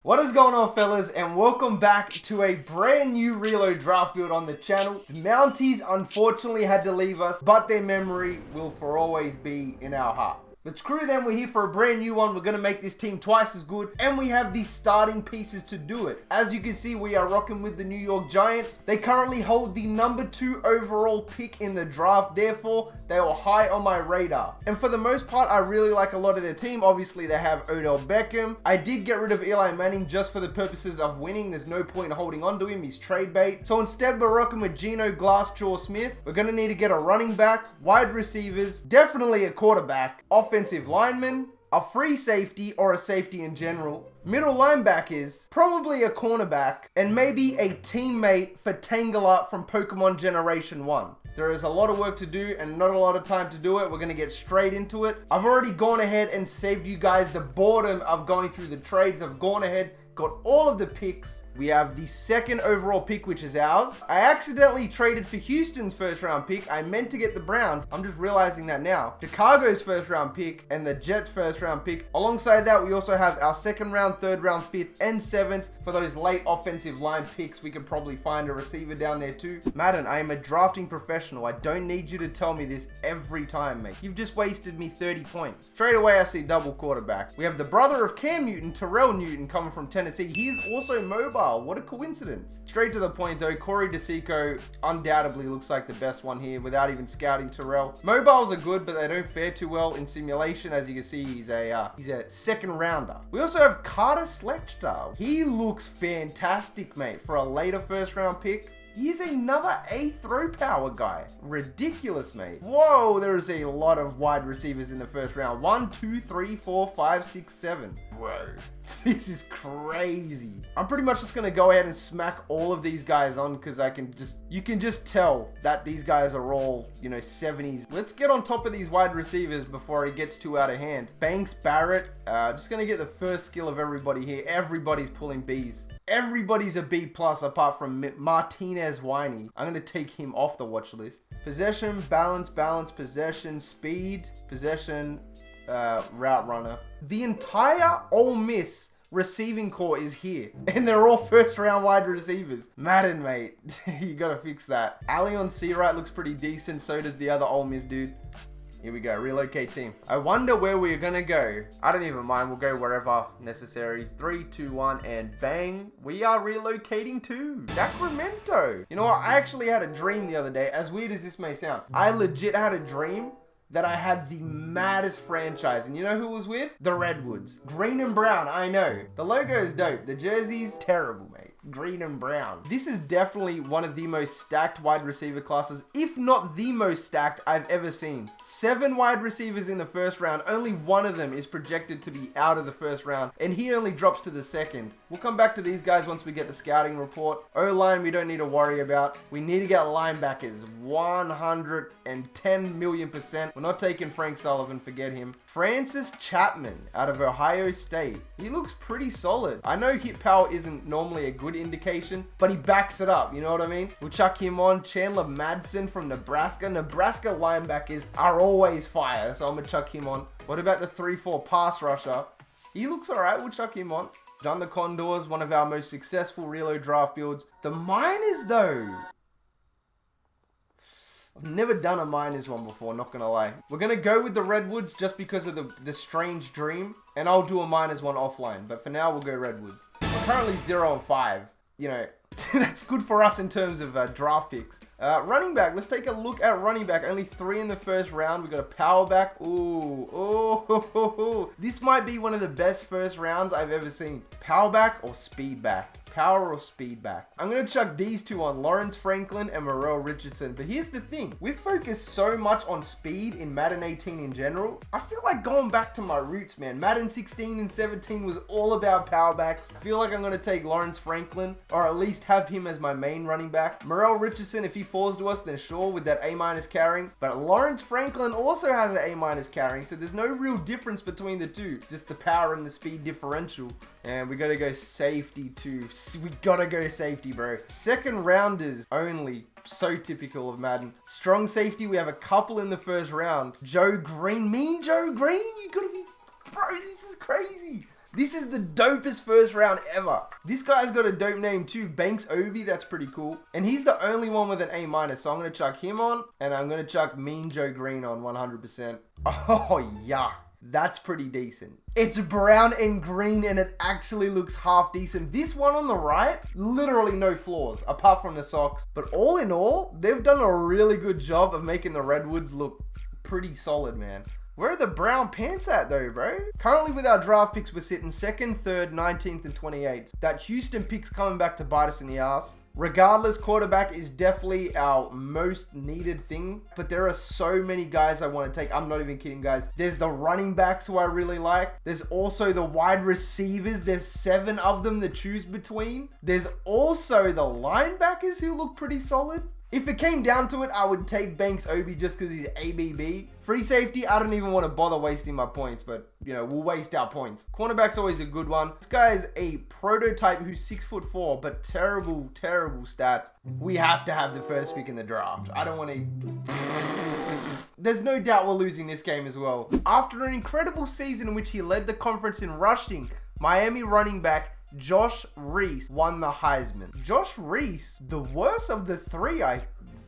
What is going on, fellas, and welcome back to a brand new Relo draft build on the channel. The Mounties unfortunately had to leave us, but their memory will for always be in our heart. But screw them, we're here for a brand new one. We're going to make this team twice as good, and we have the starting pieces to do it. As you can see, we are rocking with the New York Giants. They currently hold the number 2 overall pick in the draft, therefore they are high on my radar. And for the most part, I really like a lot of their team. Obviously, they have Odell Beckham. I did get rid of Eli Manning just for the purposes of winning. There's no point in holding on to him. He's trade bait. So instead, we're rocking with Geno Glassjaw Smith. We're going to need to get a running back, wide receivers, definitely a quarterback, offensive lineman, a free safety or a safety in general, middle linebackers, probably a cornerback, and maybe a teammate for Tangela from Pokemon Generation 1. There is a lot of work to do and not a lot of time to do it. We're going to get straight into it. I've already gone ahead and saved you guys the boredom of going through the trades. I've gone ahead, got all of the picks. We have the 2nd overall pick, which is ours. I accidentally traded for Houston's 1st round pick. I meant to get the Browns. I'm just realizing that now. Chicago's 1st round pick and the Jets' 1st round pick. Alongside that, we also have our 2nd round, 3rd round, 5th, and 7th for those late offensive line picks. We could probably find a receiver down there too. Madden, I am a drafting professional. I don't need you to tell me this every time, mate. You've just wasted me 30 points. Straight away, I see double quarterback. We have the brother of Cam Newton, Terrell Newton, coming from Tennessee. He is also mobile. What a coincidence. Straight to the point though, Corey DeSico undoubtedly looks like the best one here without even scouting Terrell. Mobiles are good, but they don't fare too well in simulation. As you can see, he's a 2nd rounder. We also have Carter Sletcher. He looks fantastic, mate, for a later 1st round pick. He's another A throw power guy. Ridiculous, mate. Whoa, there is a lot of wide receivers in the 1st round. 1, 2, 3, 4, 5, 6, 7. Bro, this is crazy. I'm pretty much just gonna go ahead and smack all of these guys on because you can just tell that these guys are all, 70s. Let's get on top of these wide receivers before it gets too out of hand. Banks, Barrett, just gonna get the first skill of everybody here. Everybody's pulling Bs. Everybody's a B+ apart from Martinez Winey. I'm going to take him off the watch list. Possession, balance, possession, speed, possession, route runner. The entire Ole Miss receiving core is here. And they're all 1st round wide receivers. Madden, mate. You got to fix that. Allion Seawright looks pretty decent. So does the other Ole Miss dude. Here we go, relocate team. I wonder where we're gonna go. I don't even mind, we'll go wherever necessary. 3, 2, 1, and bang. We are relocating to Sacramento. You know what, I actually had a dream the other day, as weird as this may sound. I legit had a dream that I had the maddest franchise. And you know who was with? The Redwoods. Green and brown, I know. The logo is dope. The jersey's terrible, mate. Green and brown. This is definitely one of the most stacked wide receiver classes, if not the most stacked I've ever seen. 7 wide receivers in the 1st round. Only one of them is projected to be out of the 1st round, and he only drops to the 2nd. We'll come back to these guys once we get the scouting report. O-line, we don't need to worry about. We need to get linebackers. 110 million%. We're not taking Frank Sullivan, forget him. Francis Chapman out of Ohio State. He looks pretty solid. I know hit power isn't normally a good indication, but he backs it up, you know what I mean? We'll chuck him on. Chandler Madsen from Nebraska. Nebraska linebackers are always fire, so I'm gonna chuck him on. What about the 3-4 pass rusher? He looks alright, we'll chuck him on. John the Condors, one of our most successful Relo draft builds. The Miners though. I've never done a Miners one before, not gonna lie. We're gonna go with the Redwoods just because of the strange dream, and I'll do a Miners one offline, but for now we'll go Redwoods. We're currently 0-5. That's good for us in terms of draft picks. Running back, let's take a look at running back. Only 3 in the 1st round. We got a power back. Ooh. This might be one of the best 1st rounds I've ever seen. Power back or speed back? Power or speed back? I'm going to chuck these two on, Lawrence Franklin and Morrell Richardson. But here's the thing. We've focused so much on speed in Madden 18 in general. I feel like going back to my roots, man. Madden 16 and 17 was all about power backs. I feel like I'm going to take Lawrence Franklin, or at least have him as my main running back. Morrell Richardson, if he falls to us, then sure, with that A- carrying. But Lawrence Franklin also has an A- carrying, so there's no real difference between the two. Just the power and the speed differential. And we got to go safety too. We gotta go safety, bro. 2nd rounders only. So typical of Madden. Strong safety, we have a couple in the 1st round. Joe Green. Mean Joe Green? You gotta be... Bro, this is crazy. This is the dopest first round ever. This guy's got a dope name too, Banks Obi. That's pretty cool. And he's the only one with an A-, so I'm going to chuck him on. And I'm going to chuck Mean Joe Green on 100%. Oh, yeah. That's pretty decent. It's brown and green and it actually looks half decent. This one on the right, literally no flaws apart from the socks. But all in all, they've done a really good job of making the Redwoods look pretty solid, man. Where are the brown pants at though, bro? Currently with our draft picks, we're sitting 2nd, 3rd, 19th, and 28th. That Houston pick's coming back to bite us in the ass. Regardless, quarterback is definitely our most needed thing. But there are so many guys I want to take. I'm not even kidding, guys. There's the running backs who I really like. There's also the wide receivers. There's 7 of them to choose between. There's also the linebackers who look pretty solid. If it came down to it, I would take Banks Obi just because he's ABB. Free safety, I don't even want to bother wasting my points, but, you know, we'll waste our points. Cornerback's always a good one. This guy is a prototype who's 6'4", but terrible, terrible stats. We have to have the first pick in the draft. I don't want to... There's no doubt we're losing this game as well. After an incredible season in which he led the conference in rushing, Miami running back Josh Reese won the Heisman. Josh Reese, the worst of the 3,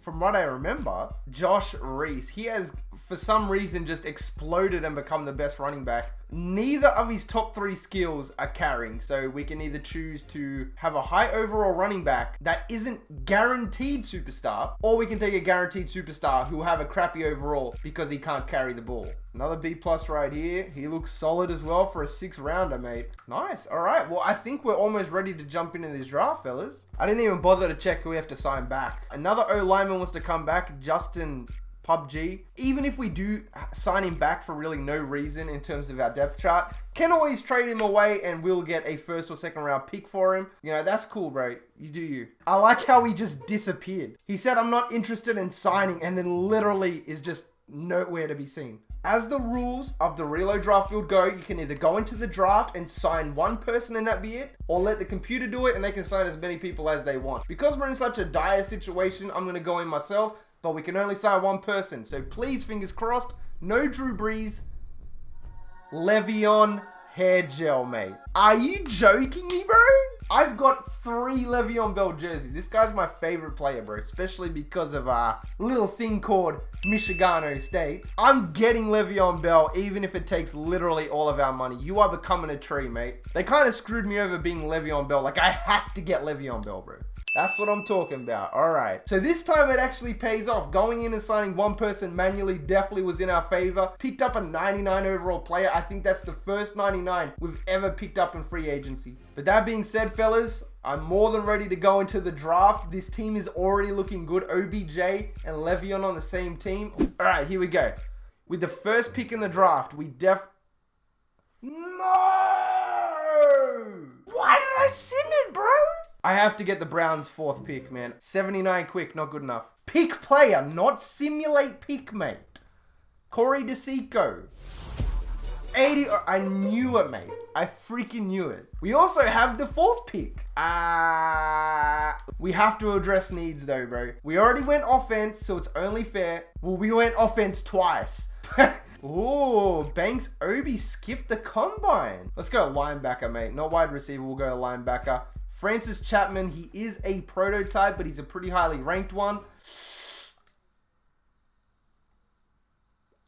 from what I remember. Josh Reese, he has for some reason just exploded and become the best running back. Neither of his top 3 skills are carrying, so we can either choose to have a high overall running back that isn't guaranteed superstar, or we can take a guaranteed superstar who will have a crappy overall because he can't carry the ball. Another B+ right here. He looks solid as well for a 6th rounder, mate. Nice. All right. Well, I think we're almost ready to jump into this draft, fellas. I didn't even bother to check who we have to sign back. Another O-lineman wants to come back, Justin PUBG. Even if we do sign him back for really no reason in terms of our depth chart, can always trade him away and we'll get a 1st or 2nd round pick for him. You know, that's cool, bro. You do you. I like how he just disappeared. He said, I'm not interested in signing, and then literally is just nowhere to be seen. As the rules of the Relo draft build go, you can either go into the draft and sign one person and that be it, or let the computer do it and they can sign as many people as they want. Because we're in such a dire situation, I'm going to go in myself, but we can only sign one person. So please, fingers crossed, no Drew Brees. Le'Veon hair gel, mate. Are you joking me, bro? I've got 3 Le'Veon Bell jerseys. This guy's my favorite player, bro, especially because of a little thing called Michigano State. I'm getting Le'Veon Bell even if it takes literally all of our money. You are becoming a tree, mate. They kind of screwed me over being Le'Veon Bell. Like, I have to get Le'Veon Bell, bro. That's what I'm talking about. All right. So this time it actually pays off. Going in and signing one person manually definitely was in our favor. Picked up a 99 overall player. I think that's the first 99 we've ever picked up in free agency. But that being said, fellas, I'm more than ready to go into the draft. This team is already looking good. OBJ and Le'Veon on the same team. All right, here we go. With the first pick in the draft, we No! Why did I sim it, bro? I have to get the Browns' 4th pick, man. 79 quick, not good enough. Pick player, not simulate pick, mate. Corey DeSico. 80, I knew it, mate. I freaking knew it. We also have the 4th pick. We have to address needs though, bro. We already went offense, so it's only fair. Well, we went offense twice. Oh, Banks Obi skipped the combine. Let's go linebacker, mate. Not wide receiver, we'll go linebacker. Francis Chapman, he is a prototype, but he's a pretty highly ranked one.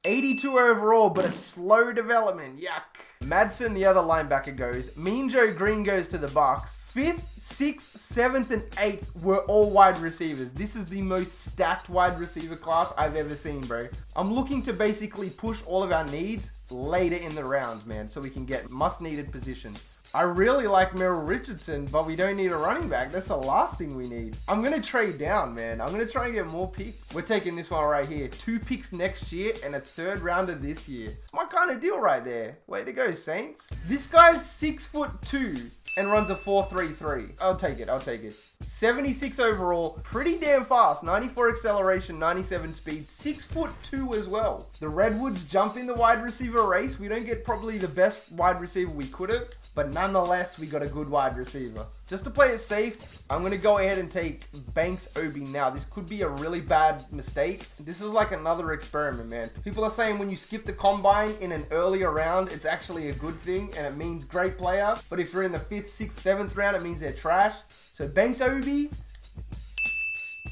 82 overall, but a slow development. Yuck. Madsen, the other linebacker, goes. Mean Joe Green goes to the Bucks. 5th, 6th, 7th, and 8th were all wide receivers. This is the most stacked wide receiver class I've ever seen, bro. I'm looking to basically push all of our needs later in the rounds, man, so we can get must-needed positions. I really like Merrill Richardson, but we don't need a running back. That's the last thing we need. I'm going to trade down, man. I'm going to try and get more picks. We're taking this one right here. 2 picks next year and a 3rd rounder this year. It's my kind of deal right there. Way to go, Saints. This guy's 6'2" and runs a 4.33. I'll take it. I'll take it. 76 overall, pretty damn fast. 94 acceleration, 97 speed, 6'2" as well. The Redwoods jump in the wide receiver race. We don't get probably the best wide receiver we could have, but nonetheless, we got a good wide receiver. Just to play it safe, I'm going to go ahead and take Banks Obi now. This could be a really bad mistake. This is like another experiment, man. People are saying when you skip the combine in an earlier round, it's actually a good thing and it means great player. But if you're in the 5th, 6th, 7th round, it means they're trash. So Banks Obi,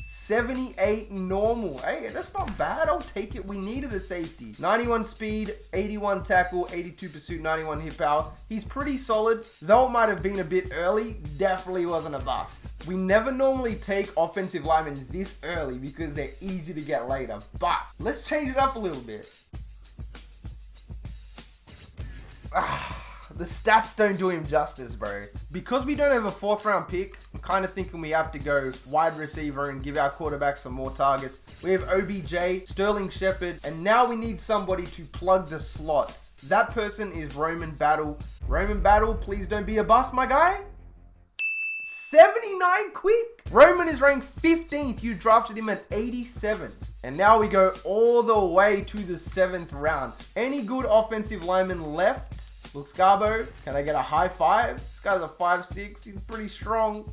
78 normal. Hey, that's not bad. I'll take it. We needed a safety. 91 speed, 81 tackle, 82 pursuit, 91 hit power. He's pretty solid. Though it might have been a bit early, definitely wasn't a bust. We never normally take offensive linemen this early because they're easy to get later. But let's change it up a little bit. The stats don't do him justice, bro. Because we don't have a 4th round pick, I'm kind of thinking we have to go wide receiver and give our quarterback some more targets. We have OBJ, Sterling Shepard, and now we need somebody to plug the slot. That person is Roman Battle. Roman Battle, please don't be a bust, my guy. 79 quick. Roman is ranked 15th. You drafted him at 87th. And now we go all the way to the 7th round. Any good offensive lineman left? Looks Garbo, can I get a high five? This guy's a 5'6", he's pretty strong.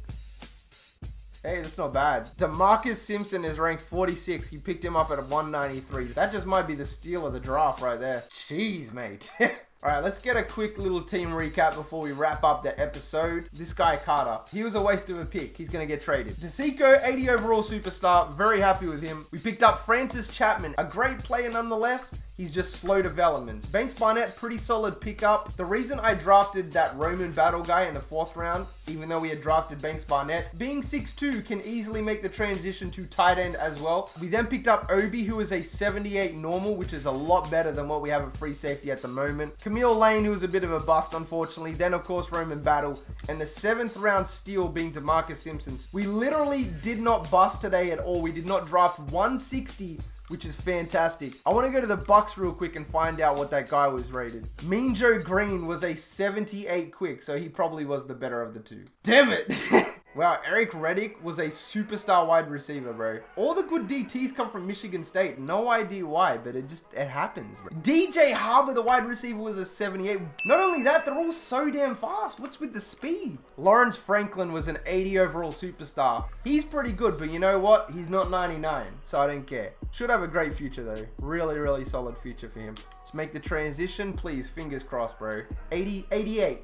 Hey, that's not bad. DeMarcus Simpson is ranked 46. You picked him up at 193. That just might be the steal of the draft right there. Jeez, mate. All right, let's get a quick little team recap before we wrap up the episode. This guy, Carter, he was a waste of a pick. He's going to get traded. DeSico, 80 overall superstar. Very happy with him. We picked up Francis Chapman, a great player nonetheless. He's just slow developments. Banks Barnett, pretty solid pickup. The reason I drafted that Roman Battle guy in the 4th round, even though we had drafted Banks Barnett, being 6'2", can easily make the transition to tight end as well. We then picked up Obi, who is a 78 normal, which is a lot better than what we have at free safety at the moment. Camille Lane, who was a bit of a bust, unfortunately. Then, of course, Roman Battle. And the 7th round steal being DeMarcus Simpson. We literally did not bust today at all. We did not draft 160, which is fantastic. I want to go to the Bucks real quick and find out what that guy was rated. Mean Joe Green was a 78 quick, so he probably was the better of the two. Damn it. Wow, Eric Reddick was a superstar wide receiver, bro. All the good DTs come from Michigan State. No idea why, but it happens, bro. DJ Harbor, the wide receiver, was a 78. Not only that, they're all so damn fast. What's with the speed? Lawrence Franklin was an 80 overall superstar. He's pretty good, but you know what? He's not 99, so I don't care. Should have a great future, though. Really, really solid future for him. Let's make the transition, please. Fingers crossed, bro. 88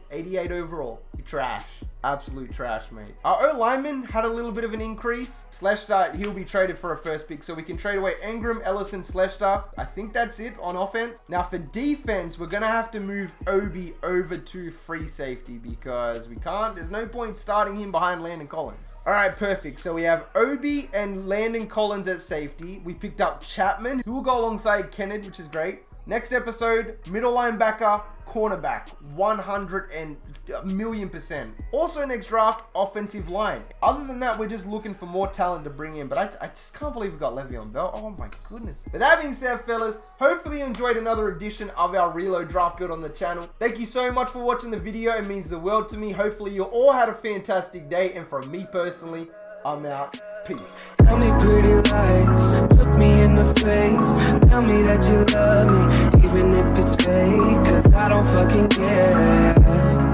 overall. You trash. Absolute trash, mate. Our O-lineman had a little bit of an increase. Sleshtar, he'll be traded for a 1st pick, so we can trade away Engram, Ellison, Sleshtar. I think that's it on offense. Now for defense, we're gonna have to move Obi over to free safety because we can't. There's no point starting him behind Landon Collins. All right, perfect. So we have Obi and Landon Collins at safety. We picked up Chapman, who will go alongside Kennedy, which is great. Next episode, middle linebacker, cornerback, 100,000,000%. Also next draft, offensive line. Other than that, we're just looking for more talent to bring in, but I just can't believe we got Le'Veon Bell. Oh my goodness. With that being said, fellas, hopefully you enjoyed another edition of our Relo draft build on the channel. Thank you so much for watching the video. It means the world to me. Hopefully you all had a fantastic day, and from me personally, I'm out. Peace. Tell me pretty lies, look me in the face. Tell me that you love me, even if it's fake, 'cause I don't fucking care.